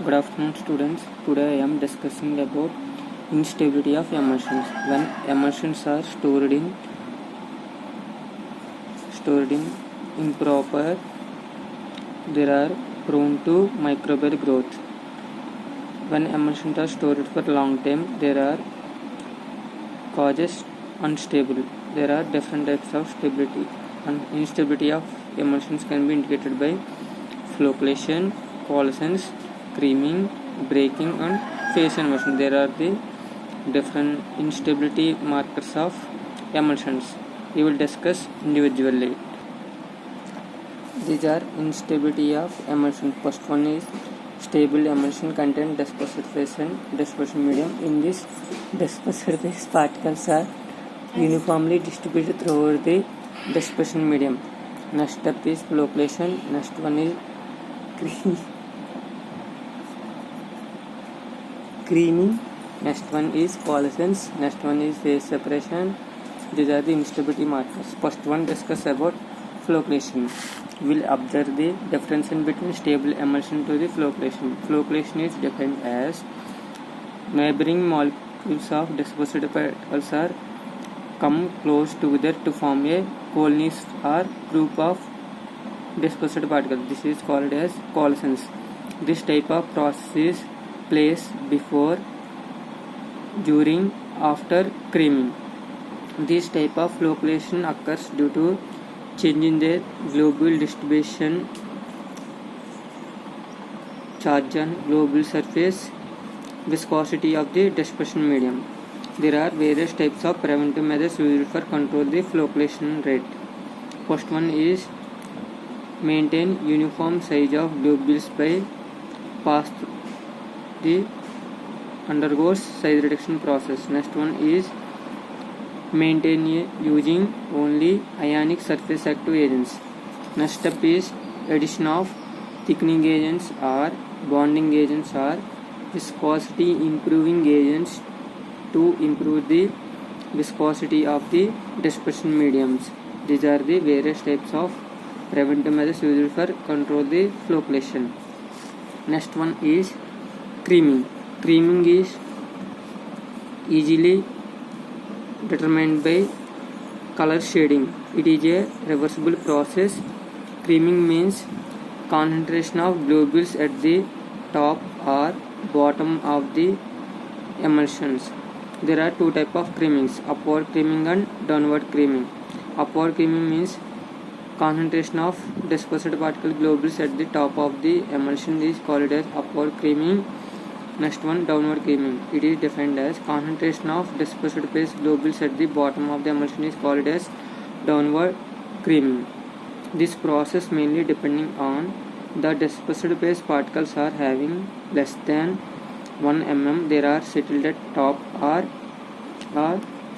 Good afternoon, students. Today I am discussing about instability of emulsions. When emulsions are stored in improper, they are prone to microbial growth. When emulsions are stored for long time, there are causes unstable. There are different types of stability, and instability of emulsions can be indicated by flocculation, coalescence, creaming, breaking, and phase inversion. There are the different instability markers of emulsions. We will discuss individually. These are instability of emulsion. First one is stable emulsion contain dispersed phase and dispersion medium. In this dispersed phase, particles are uniformly distributed throughout the dispersion medium. Next step is flocculation. Next one is creaming. Next one is coalescence. Next one is phase separation. These are the instability markers. First one discuss about flocculation. We will observe the difference in between stable emulsion to the flocculation. Flocculation is defined as neighboring molecules of dispersed particles are come close together to form a colony or group of dispersed particles. This is called as coalescence. This type of process is place before, during, after creaming. This type of flocculation occurs due to change in their globule distribution, charge on globule surface, viscosity of the dispersion medium. There are various types of preventive measures used for control the flocculation rate. First one is maintain uniform size of globules by pass the undergoes size reduction process. Next one is maintain using only ionic surface active agents. Next step is addition of thickening agents or bonding agents or viscosity improving agents to improve the viscosity of the dispersion mediums. These are the various types of preventive measures used for control the flocculation. Next one is creaming. Creaming is easily determined by color shading. It is a reversible process. Creaming means concentration of globules at the top or bottom of the emulsions. There are two types of creamings, upward creaming and downward creaming. Upward creaming means concentration of dispersed particle globules at the top of the emulsion is called as upward creaming. Next one, downward creaming. It is defined as concentration of dispersed phase globules at the bottom of the emulsion is called as downward creaming. This process mainly depending on the dispersed phase particles are having less than 1 mm. They are settled at top or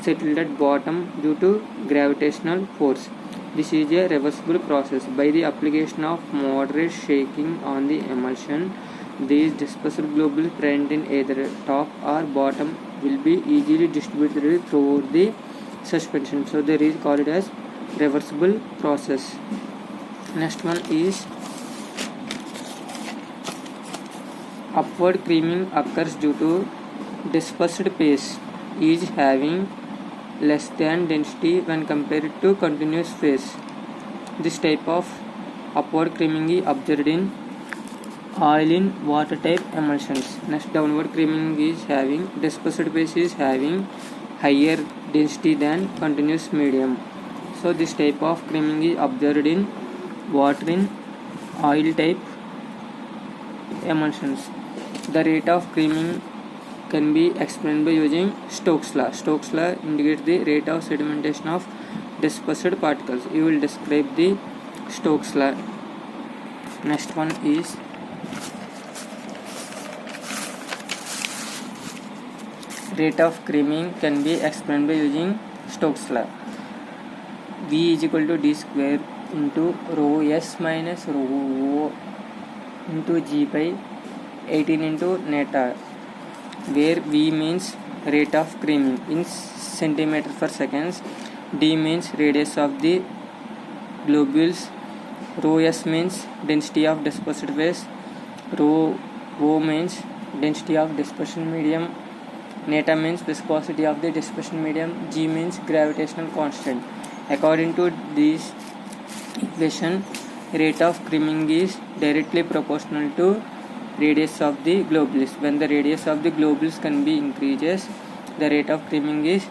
settled at bottom due to gravitational force. This is a reversible process. By the application of moderate shaking on the emulsion, these dispersed globules present in either top or bottom will be easily distributed throughout the suspension. So there is called as reversible process. Next one is upward creaming occurs due to dispersed phase is having less than density when compared to continuous phase. This type of upward creaming is observed in oil in water type emulsions. Next, downward creaming is having dispersed phase is having higher density than continuous medium. So this type of creaming is observed in water in oil type emulsions. The rate of creaming can be explained by using Stokes law. Stokes law indicates the rate of sedimentation of dispersed particles. You will describe the Stokes law. Next one is rate of creaming can be explained by using Stokes law. V is equal to d square into rho s minus rho o into g by 18 into net r, where V means rate of creaming in centimeter per seconds, D means radius of the globules, rho s means density of dispersed phase, rho O means density of dispersion medium, neta means viscosity of the dispersion medium, G means gravitational constant. According to this equation, rate of creaming is directly proportional to radius of the globules. When the radius of the globules can be increases, the rate of creaming is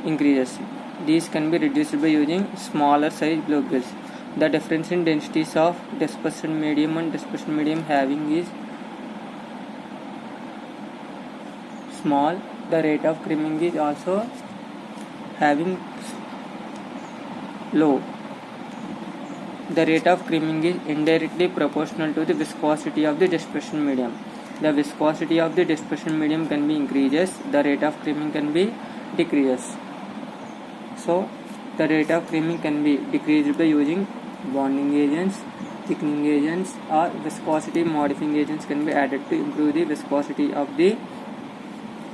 increases. These can be reduced by using smaller size globules. The difference in densities of dispersion medium and dispersion medium having is small. The rate of creaming is also having low. The rate of creaming is indirectly proportional to the viscosity of the dispersion medium. The viscosity of the dispersion medium can be increases, the rate of creaming can be decreases. So the rate of creaming can be decreased by using bonding agents, thickening agents, or viscosity modifying agents can be added to improve the viscosity of the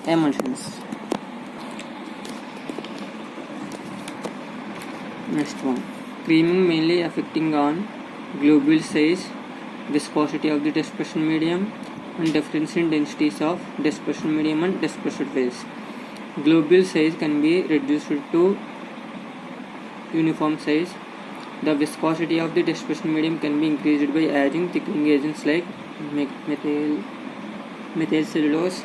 emulsions. Next one, creaming mainly affecting on globule size, viscosity of the dispersion medium, and difference in densities of dispersion medium and dispersed phase. Globule size can be reduced to uniform size. The viscosity of the dispersion medium can be increased by adding thickening agents like methyl cellulose,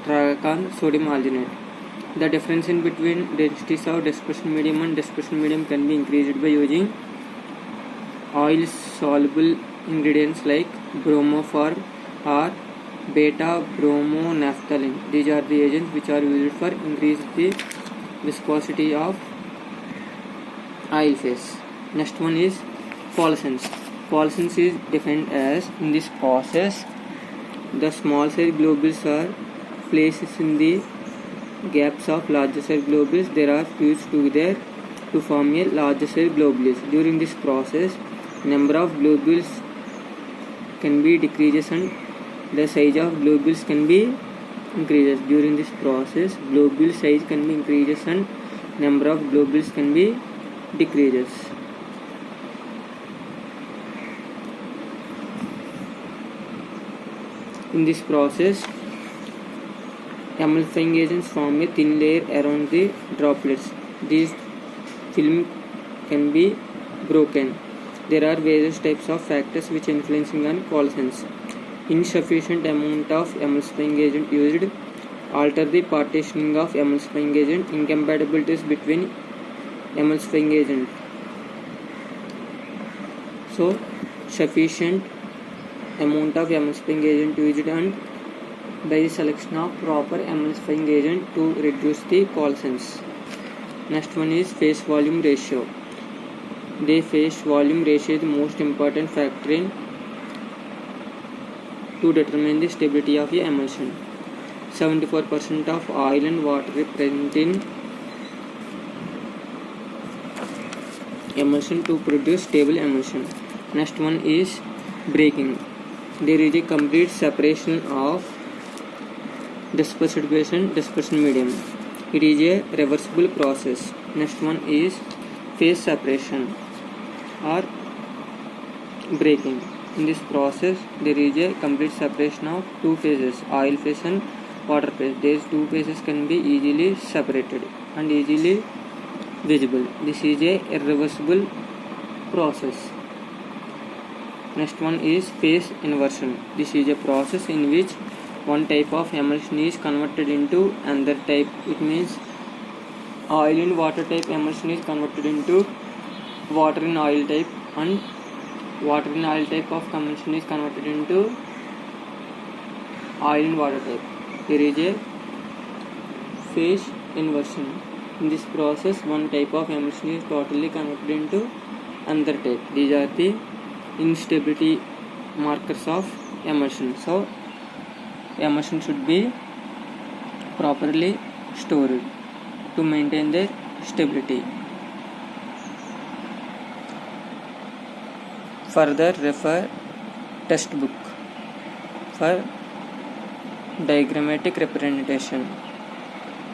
tragacan, sodium alginate. The difference in between densities of dispersion medium and dispersion medium can be increased by using oil soluble ingredients like bromoform or beta bromophthalate. These are the agents which are used for increase the viscosity of oil phase. Next one is fluorescence. Fluorescence is defined as, in this process, the small size globules are placed in the gaps of larger size globules. They are fused together to form a larger size globules. During this process, number of globules can be decreases and the size of globules can be increases. During this process, globule size can be increases and number of globules can be decreases. In this process, emulsifying agents form a thin layer around the droplets. These film can be broken. There are various types of factors which influencing on fluorescence. Insufficient amount of emulsifying agent used alter the partitioning of emulsifying agent. Incompatibilities between emulsifying agent. So sufficient amount of emulsifying agent used and by the selection of proper emulsifying agent to reduce the fluorescence. Next one is phase volume ratio. The phase volume ratio is the most important factor in to determine the stability of the emulsion. 74% of oil and water is present in emulsion to produce stable emulsion. Next one is breaking. There is a complete separation of dispersed phase and dispersion medium. It is a reversible process. Next one is phase separation or breaking. In this process, there is a complete separation of two phases, oil phase and water phase. These two phases can be easily separated and easily visible. This is a irreversible process. Next one is phase inversion. This is a process in which one type of emulsion is converted into another type. It means oil in water type emulsion is converted into water in oil type, and water in oil type of emulsion is converted into oil in water type. There is a phase inversion. In this process, one type of emulsion is totally converted into another type. These are the instability markers of emulsion. So emulsion should be properly stored to maintain their stability. Further refer textbook for diagrammatic representation.